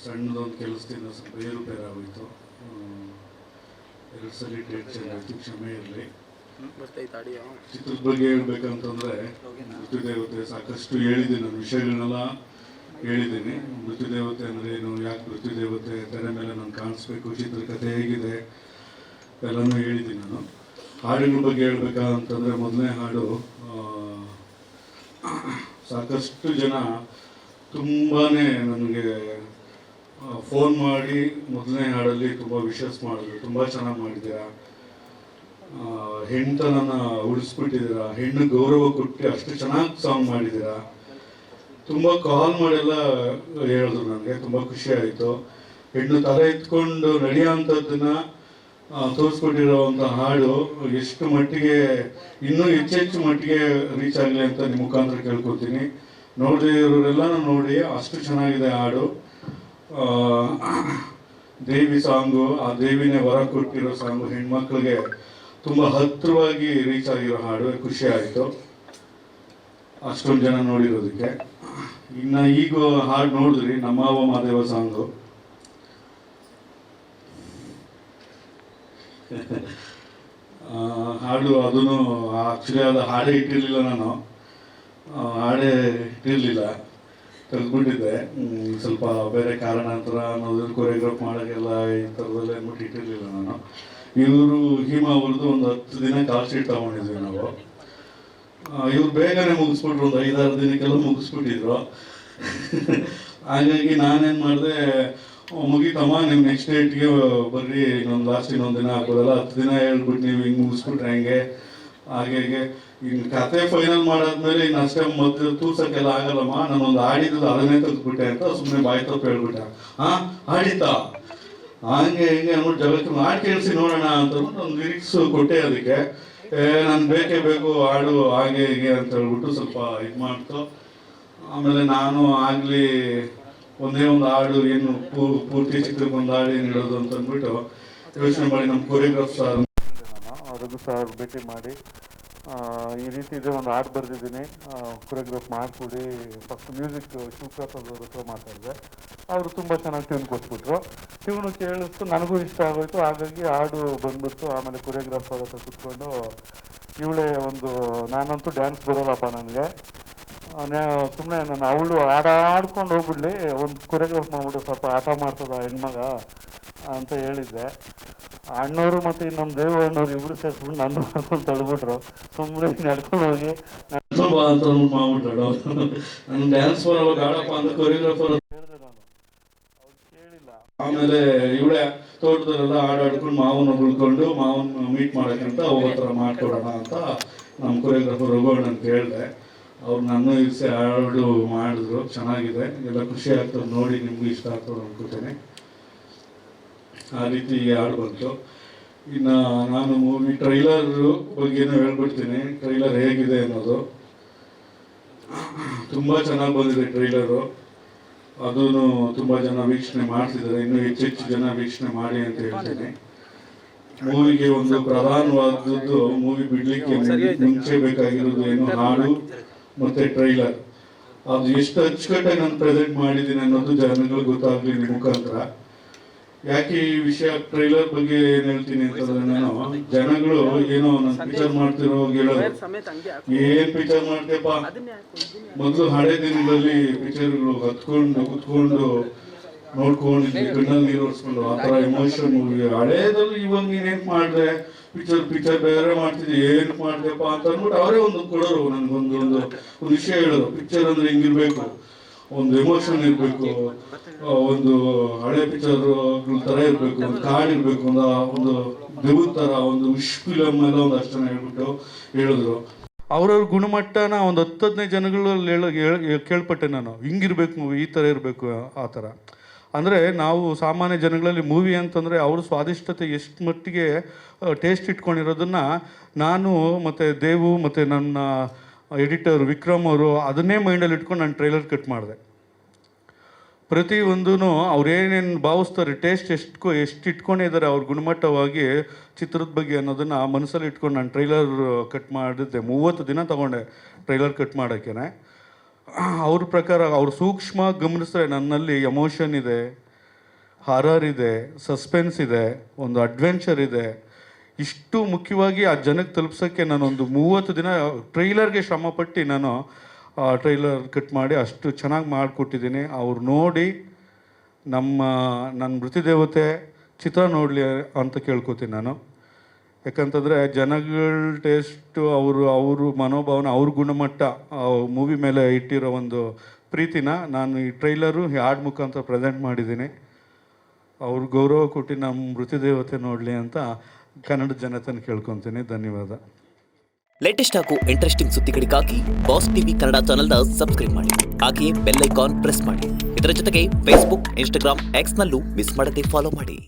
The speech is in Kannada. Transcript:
ಸಣ್ಣದೊಂದು ಕೆಲಸದಿಂದ ಸ್ವಲ್ಪ ಏರುಪೇರಾಗೋಯಿತು. 2 ಸಲ ಡೇಟ್ ಚೇಂಜ್ ಆಯಿತು, ಕ್ಷಮೆ ಇರಲಿ. ಚಿತ್ರದ ಬಗ್ಗೆ ಹೇಳ್ಬೇಕಂತಂದರೆ ಮೃತ್ಯುದೇವತೆ ಸಾಕಷ್ಟು ಹೇಳಿದ್ದೀನಿ, ನಾನು ವಿಷಯಗಳನ್ನೆಲ್ಲ ಹೇಳಿದ್ದೀನಿ. ಮೃತ್ಯುದೇವತೆ ಅಂದರೆ ಏನು, ಯಾಕೆ ಮೃತ್ಯುದೇವತೆ ತೆರೆ ಮೇಲೆ ನಾನು ಕಾಣಿಸ್ಬೇಕು, ಚಿತ್ರಕಥೆ ಹೇಗಿದೆ ಎಲ್ಲನೂ ಹೇಳಿದ್ದೀನಿ ನಾನು. ಹಾಡಿನ ಬಗ್ಗೆ ಹೇಳ್ಬೇಕಂತಂದರೆ ಮೊದಲನೇ ಹಾಡು ಸಾಕಷ್ಟು ಜನ ತುಂಬಾ ನನಗೆ ಫೋನ್ ಮಾಡಿ ಮೊದಲನೇ ಹಾಡಲ್ಲಿ ತುಂಬ ವಿಶಸ್ ಮಾಡಿದ್ರು, ತುಂಬ ಚೆನ್ನಾಗಿ ಮಾಡಿದ್ದೀರಾ, ಹೆಣ್ತನನ ಉಳಿಸ್ಬಿಟ್ಟಿದ್ದೀರಾ, ಹೆಣ್ಣು ಗೌರವ ಕೊಟ್ಟು ಅಷ್ಟು ಚೆನ್ನಾಗಿ ಸಾಂಗ್ ಮಾಡಿದ್ದೀರಾ, ತುಂಬ ಕಾಲ್ ಮಾಡೆಲ್ಲ ಹೇಳಿದ್ರು. ನನಗೆ ತುಂಬ ಖುಷಿ ಆಯಿತು. ಹೆಣ್ಣು ತಲೆ ಎತ್ಕೊಂಡು ನಡೆಯೋವಂಥದ್ದನ್ನ ತೋರಿಸ್ಕೊಟ್ಟಿರೋವಂಥ ಹಾಡು ಎಷ್ಟು ಮಟ್ಟಿಗೆ ಇನ್ನೂ ಹೆಚ್ಚೆಚ್ಚು ಮಟ್ಟಿಗೆ ರೀಚ್ ಆಗಲಿ ಅಂತ ನಿಮ್ಮ ಮುಖಾಂತರ ಕೇಳ್ಕೊತೀನಿ. ನೋಡಿರೋರೆಲ್ಲನೂ ನೋಡಿ, ಅಷ್ಟು ಚೆನ್ನಾಗಿದೆ ಹಾಡು. ದೇವಿ ಸಾಂಗು, ಆ ದೇವಿನೇ ವರ ಕೊಟ್ಟಿರೋ ಸಾಂಗು, ಹೆಣ್ಮಕ್ಳಿಗೆ ತುಂಬ ಹತ್ತಿರವಾಗಿ ರೀಚ್ ಆಗಿರೋ ಹಾಡು, ಖುಷಿ ಆಯಿತು ಅಷ್ಟೊಂದು ಜನ ನೋಡಿರೋದಕ್ಕೆ. ಇನ್ನು ಈಗ ಹಾಡು ನೋಡಿದ್ರಿ ನಮ್ಮವ ಮಾದೇವ ಸಾಂಗು, ಹಾಡು ಅದನ್ನು ಆ್ಯಕ್ಚುಲಿ ಅದು ಹಾಡೇ ಇಟ್ಟಿರಲಿಲ್ಲ, ನಾನು ಹಾಡೇ ಇಟ್ಟಿರಲಿಲ್ಲ, ತೆಗೆದುಬಿಟ್ಟಿದ್ದೆ. ಸ್ವಲ್ಪ ಬೇರೆ ಕಾರಣಾಂತರ ಅನ್ನೋದನ್ನು ಕೊರಿಯೋಗ್ರಾಫ್ ಮಾಡೋಕ್ಕೆಲ್ಲ ಈ ಥರದಲ್ಲ ಅಂದ್ಬಿಟ್ಟು ಇಟ್ಟಿರಲಿಲ್ಲ ನಾನು. ಇವರು ಹಿಮ ಅವ್ರದ್ದು ಒಂದು 10 ದಿನ ಕಾಲ್ ಶೀಟ್ ತೊಗೊಂಡಿದ್ವಿ ನಾವು. ಇವ್ರು ಬೇಗನೆ ಮುಗಿಸ್ಬಿಟ್ರು, ಒಂದು 5-6 ದಿನಕ್ಕೆಲ್ಲ ಮುಗಿಸ್ಬಿಟ್ಟಿದ್ರು. ಹಾಗಾಗಿ ನಾನೇನು ಮಾಡಿದೆ, ಮುಗೀತಮ್ಮ ನೀವು ನೆಕ್ಸ್ಟ್ ಡೇಟ್ಗೆ ಬರ್ರಿ, ಇನ್ನೊಂದು ದಿನ ಹಾಕೋದಲ್ಲ, 10 ದಿನ ಹೇಳ್ಬಿಟ್ಟು ನೀವು ಹಿಂಗೆ ಮುಗಿಸ್ಬಿಟ್ರೆ ಹೆಂಗೆ, ಹಾಗೆ ಇನ್ನು ಕತೆ ಫೈನಲ್ ಮಾಡಾದ್ಮೇಲೆ ಇನ್ನು ಅಷ್ಟೇ ಮೊದಲು ತೂರ್ಸೋಕ್ಕೆಲ್ಲ ಆಗಲ್ಲಮ್ಮ, ನಾನೊಂದು ಆಡಿದ್ದು ಅದನ್ನೇ ತೆಗೆದ್ಬಿಟ್ಟೆ ಅಂತ ಸುಮ್ಮನೆ ಬಾಯಿ ತಪ್ಪು ಹೇಳ್ಬಿಟ್ಟ. ಆಡಿತಾ ಹಂಗೆ ಹಿಂಗೆ ಅಂದ್ಬಿಟ್ಟು ಜಗತ್ತು ಹಾಡು ಕೇಳಿಸಿ ನೋಡೋಣ ಅಂತಂದ್ಬಿಟ್ಟು ಒಂದು ಲಿರಿಕ್ಸ್ ಕೊಟ್ಟೆ ಅದಕ್ಕೆ. ನಾನು ಬೇಕೇ ಬೇಕು ಹಾಡು ಹಾಗೆ ಹೀಗೆ ಅಂತ ಹೇಳ್ಬಿಟ್ಟು ಸ್ವಲ್ಪ ಇದು ಮಾಡ್ತು. ಆಮೇಲೆ ನಾನು ಆಗಲಿ ಒಂದೇ ಒಂದು ಹಾಡು ಏನು ಪೂರ್ತಿ ಚಿತ್ರಕ್ಕೆ ಒಂದು ಹಾಡು ಏನು ಹೇಳೋದು ಅಂತ ಅಂದ್ಬಿಟ್ಟು ಯೋಚನೆ ಮಾಡಿ ನಮ್ಮ ಕೊರಿಯೋಗ್ರಾಫ್ ಸರ್ ರಘು ಸರ್ ಭೇಟಿ ಮಾಡಿ ಈ ರೀತಿ ಇದೆ ಒಂದು ಹಾಡು ಬರೆದಿದ್ದೀನಿ, ಕೊರಿಯೋಗ್ರಾಫ್ ಮಾಡಿಕೊಡಿ. ಫಸ್ಟ್ ಮ್ಯೂಸಿಕ್ ಶಿವಪ್ರಸಾದ್ ಅವ್ರ ಹತ್ರ ಮಾತಾಡಿದೆ, ಅವರು ತುಂಬ ಚೆನ್ನಾಗಿ ಟ್ಯೂನ್ ಕೊಟ್ಬಿಟ್ರು. ಟ್ಯೂನು ಕೇಳಿಸ್ತು, ನನಗೂ ಇಷ್ಟ ಆಗೋಯ್ತು. ಹಾಗಾಗಿ ಹಾಡು ಬಂದ್ಬಿಡ್ತು. ಆಮೇಲೆ ಕೊರಿಯೋಗ್ರಾಫರ್ ಹತ್ರ ಕುತ್ಕೊಂಡು ಇವಳೇ ಒಂದು, ನಾನಂತೂ ಡ್ಯಾನ್ಸ್ ಬರೋಲ್ಲಪ್ಪ ನನಗೆ, ಸುಮ್ಮನೆ ನಾನು ಅವಳು ಆಡ್ಕೊಂಡು ಹೋಗ್ಬಿಡ್ಲಿ, ಒಂದು ಕೊರಿಯೋಗ್ರಾಫ್ ಮಾಡ್ಬಿಟ್ಟು ಸ್ವಲ್ಪ ಆಟ ಮಾಡ್ತದ ಹೆಣ್ಮಗ ಅಂತ ಹೇಳಿದ್ದೆ. ಅಣ್ಣವರು ಮತ್ತು ಇನ್ನೊಂದು ದೇವ ಅಣ್ಣವ್ರು ಇಬ್ಬರು ಸೇರಿಸ್ಬಿಟ್ಟು ನನ್ನ ಮಾಡ್ಕೊಂಡು ತಳ್ಬಿಟ್ರು. ಸುಮ್ಮನೆ ನಡ್ಕೊಂಡು ಹೋಗಿ ಮಾಡ್ಬಿಟ್ಟಾಡು, ನನ್ನ ಡ್ಯಾನ್ಸ್ ಬರೋವಾಗ ಆಡಪ್ಪ ಅಂತ ಕೊರಿಯೋಗ್ರಾಫರ್ ಹೇಳಿದೆ ನಾನು, ಅವ್ರು ಕೇಳಿಲ್ಲ. ಆಮೇಲೆ ಇವಳೇ ತೋಟದಲ್ಲೆಲ್ಲ ಆಡ್ಕೊಂಡು ಮಾವನ ಉಳ್ಕೊಂಡು ಮಾವನ ಮೀಟ್ ಮಾಡೋಕ್ಕಂತ ಅವ್ರ ಹತ್ರ ಮಾಡ್ಕೊಡೋಣ ಅಂತ ನಮ್ಮ ಕೊರಿಯೋಗ್ರಾಫರ್ ರಘು ಅಂತ ಹೇಳಿದೆ. ಅವ್ರು ನನ್ನ ಇರಿಸಿ ಹಾಡು ಮಾಡಿದ್ರು, ಚೆನ್ನಾಗಿದೆ, ಎಲ್ಲ ಖುಷಿ ಆಗ್ತದೆ ನೋಡಿ, ನಿಮಗೂ ಇಷ್ಟ ಆಗ್ತದೆ ಅನ್ಕೋತೇನೆ. ಆ ರೀತಿ ಹಾಡು ಬಂತು. ಇನ್ನು ನಾನು ಮೂವಿ ಟ್ರೈಲರ್ ಬಗ್ಗೆನೂ ಹೇಳ್ಬಿಡ್ತೀನಿ, ಟ್ರೈಲರ್ ಹೇಗಿದೆ ಅನ್ನೋದು. ತುಂಬ ಚೆನ್ನಾಗಿ ಬಂದಿದೆ ಟ್ರೈಲರು, ಅದೂ ತುಂಬ ಜನ ವೀಕ್ಷಣೆ ಮಾಡ್ತಿದ್ದಾರೆ, ಇನ್ನೂ ಹೆಚ್ಚೆಚ್ಚು ಜನ ವೀಕ್ಷಣೆ ಮಾಡಿ ಅಂತ ಹೇಳ್ತೀನಿ. ಮೂವಿಗೆ ಒಂದು ಪ್ರಧಾನವಾದದ್ದು, ಮೂವಿ ಬಿಡ್ಲಿಕ್ಕೆ ಮುಂಚೆ ಬೇಕಾಗಿರೋದು ಏನು, ಹಾಡು ಮತ್ತೆ ಟ್ರೈಲರ್. ಅದು ಎಷ್ಟು ಅಚ್ಚುಕಟ್ಟಾಗಿ ನಾನು ಪ್ರೆಸೆಂಟ್ ಮಾಡಿದ್ದೀನಿ ಅನ್ನೋದು ಜನಗಳಿಗೆ ಗೊತ್ತಾಗ್ಲಿ ನಿಮ್ಮ ಮುಖಾಂತರ. ಯಾಕೆ ಈ ವಿಷಯ ಟ್ರೈಲರ್ ಬಗ್ಗೆ ಏನ್ ಹೇಳ್ತೀನಿ ಅಂತಂದ್ರೆ, ನಾನು ಜನಗಳು ಏನೋ ನಾನು ಪಿಕ್ಚರ್ ಮಾಡ್ತಿರೋ ಹೇಳೋದು, ಏನ್ ಪಿಕ್ಚರ್ ಮಾಡ್ತೇಪ್ಪ, ಮೊದಲು ಹಳೆ ದಿನಗಳಲ್ಲಿ ಪಿಕ್ಚರ್ಗಳು ಕುತ್ಕೊಂಡು ನೋಡ್ಕೊಂಡಿದ್ವಿ, ಕಣ್ಣಲ್ಲಿ ನೀರು ಓಡಿಸ್ಕೊಂಡು, ಆ ಥರ ಎಮೋಷನ್ ಮೂವಿ. ಹಳೇದಲ್ಲಿ ಇವಾಗ ನೀನೇನ್ ಮಾಡಿದೆ, ಪಿಕ್ಚರ್ ಬೇರೆ ಮಾಡ್ತಿದ್ವಿ, ಏನ್ ಮಾಡ್ದೆಪ್ಪ ಅಂತ ಅಂದ್ಬಿಟ್ಟು ಅವರೇ ಒಂದು ಕೊಡೋರು, ನನ್ಗೊಂದು ವಿಷಯ ಹೇಳೋರು. ಪಿಕ್ಚರ್ ಅಂದ್ರೆ ಹಿಂಗಿರ್ಬೇಕು, ಒಂದು ಎಮೋಷನ್ ಇರಬೇಕು, ಒಂದು ಹಳೆ ಪಿಕ್ಚರ್ ಥರ ಇರಬೇಕು, ಒಂದು ಕಾಡ್ ಇರಬೇಕು, ಒಂದು ದೇವ್ರ ಥರ, ಒಂದು ವಿಶ್ ಫಿಲಮ್ ಎಲ್ಲ ಒಂದು ಅಷ್ಟು ಜನ ಹೇಳ್ಬಿಟ್ಟು ಹೇಳಿದ್ರು. ಅವ್ರವ್ರ ಗುಣಮಟ್ಟನ ಒಂದು 10-15 ಜನಗಳಲ್ಲಿ ಕೇಳ್ಪಟ್ಟೆ ನಾನು, ಹಿಂಗಿರ್ಬೇಕು ಮೂವಿ, ಈ ಥರ ಇರಬೇಕು ಆ ಥರ. ಅಂದರೆ ನಾವು ಸಾಮಾನ್ಯ ಜನಗಳಲ್ಲಿ ಮೂವಿ ಅಂತಂದರೆ ಅವ್ರ ಸ್ವಾದಿಷ್ಟತೆ ಎಷ್ಟು ಮಟ್ಟಿಗೆ ಟೇಸ್ಟ್ ಇಟ್ಕೊಂಡಿರೋದನ್ನು ನಾನು ಮತ್ತು ದೇವು ಮತ್ತು ನನ್ನ ಎಡಿಟರ್ ವಿಕ್ರಮ್ ಅವರು ಅದನ್ನೇ ಮೈಂಡಲ್ಲಿ ಇಟ್ಕೊಂಡು ನಾನು ಟ್ರೈಲರ್ ಕಟ್ ಮಾಡಿದೆ. ಪ್ರತಿಯೊಂದೂ ಅವ್ರು ಏನೇನು ಭಾವಿಸ್ತಾರೆ, ಟೇಸ್ಟ್ ಎಷ್ಟು ಇಟ್ಕೊಂಡಿದ್ದಾರೆ ಅವ್ರ ಗುಣಮಟ್ಟವಾಗಿ ಚಿತ್ರದ ಬಗ್ಗೆ ಅನ್ನೋದನ್ನು ಮನಸ್ಸಲ್ಲಿ ಇಟ್ಕೊಂಡು ನಾನು ಟ್ರೈಲರ್ ಕಟ್ ಮಾಡಿದ್ದೆ. 30 ದಿನ ತೊಗೊಂಡೆ ಟ್ರೈಲರ್ ಕಟ್ ಮಾಡೋಕ್ಕೇ. ಅವ್ರ ಪ್ರಕಾರ ಅವ್ರು ಸೂಕ್ಷ್ಮ ಗಮನಿಸಿದ್ರೆ ನನ್ನಲ್ಲಿ ಎಮೋಷನ್ ಇದೆ, ಹಾರರ್ ಇದೆ, ಸಸ್ಪೆನ್ಸ್ ಇದೆ, ಒಂದು ಅಡ್ವೆಂಚರ್ ಇದೆ. ಇಷ್ಟು ಮುಖ್ಯವಾಗಿ ಆ ಜನಕ್ಕೆ ತಲುಪ್ಸೋಕ್ಕೆ ನಾನೊಂದು 30 ದಿನ ಟ್ರೈಲರ್ಗೆ ಶ್ರಮಪಟ್ಟು ನಾನು ಟ್ರೈಲರ್ ಕಟ್ ಮಾಡಿ ಅಷ್ಟು ಚೆನ್ನಾಗಿ ಮಾಡಿಕೊಟ್ಟಿದ್ದೀನಿ. ಅವ್ರು ನೋಡಿ ನನ್ನ ಮೃತ್ಯುದೇವತೆ ಚಿತ್ರ ನೋಡಲಿ ಅಂತ ಕೇಳ್ಕೊತೀನಿ ನಾನು. ಯಾಕಂತಂದರೆ ಜನಗಳ ಟೇಸ್ಟು, ಅವರು ಮನೋಭಾವನೆ, ಅವ್ರ ಗುಣಮಟ್ಟ, ಮೂವಿ ಮೇಲೆ ಇಟ್ಟಿರೋ ಒಂದು ಪ್ರೀತಿನ ನಾನು ಈ ಟ್ರೈಲರು ಹಾಡು ಮುಖಾಂತರ ಪ್ರೆಸೆಂಟ್ ಮಾಡಿದ್ದೀನಿ. ಅವ್ರ ಗೌರವ ಕೊಟ್ಟು ನಮ್ಮ ಮೃತ್ಯುದೇವತೆ ನೋಡಲಿ ಅಂತ ಕನ್ನಡ ಜನತೆನ ಕೇಳ್ಕೊತೀನಿ. ಧನ್ಯವಾದ. ಲೇಟೆಸ್ಟ್ ಹಾಗೂ ಇಂಟ್ರೆಸ್ಟಿಂಗ್ ಸುದ್ದಿಗಳಿಗಾಗಿ ಬಾಸ್ ಟಿವಿ ಕನ್ನಡ ಚಾನೆಲ್ನ ಸಬ್ಸ್ಕ್ರೈಬ್ ಮಾಡಿ. ಹಾಗೆಯೇ ಬೆಲ್ ಐಕಾನ್ ಪ್ರೆಸ್ ಮಾಡಿ. ಇದರ ಜೊತೆಗೆ ಫೇಸ್ಬುಕ್, ಇನ್ಸ್ಟಾಗ್ರಾಮ್, ಎಕ್ಸ್ನಲ್ಲೂ ಮಿಸ್ ಮಾಡದೆ ಫಾಲೋ ಮಾಡಿ.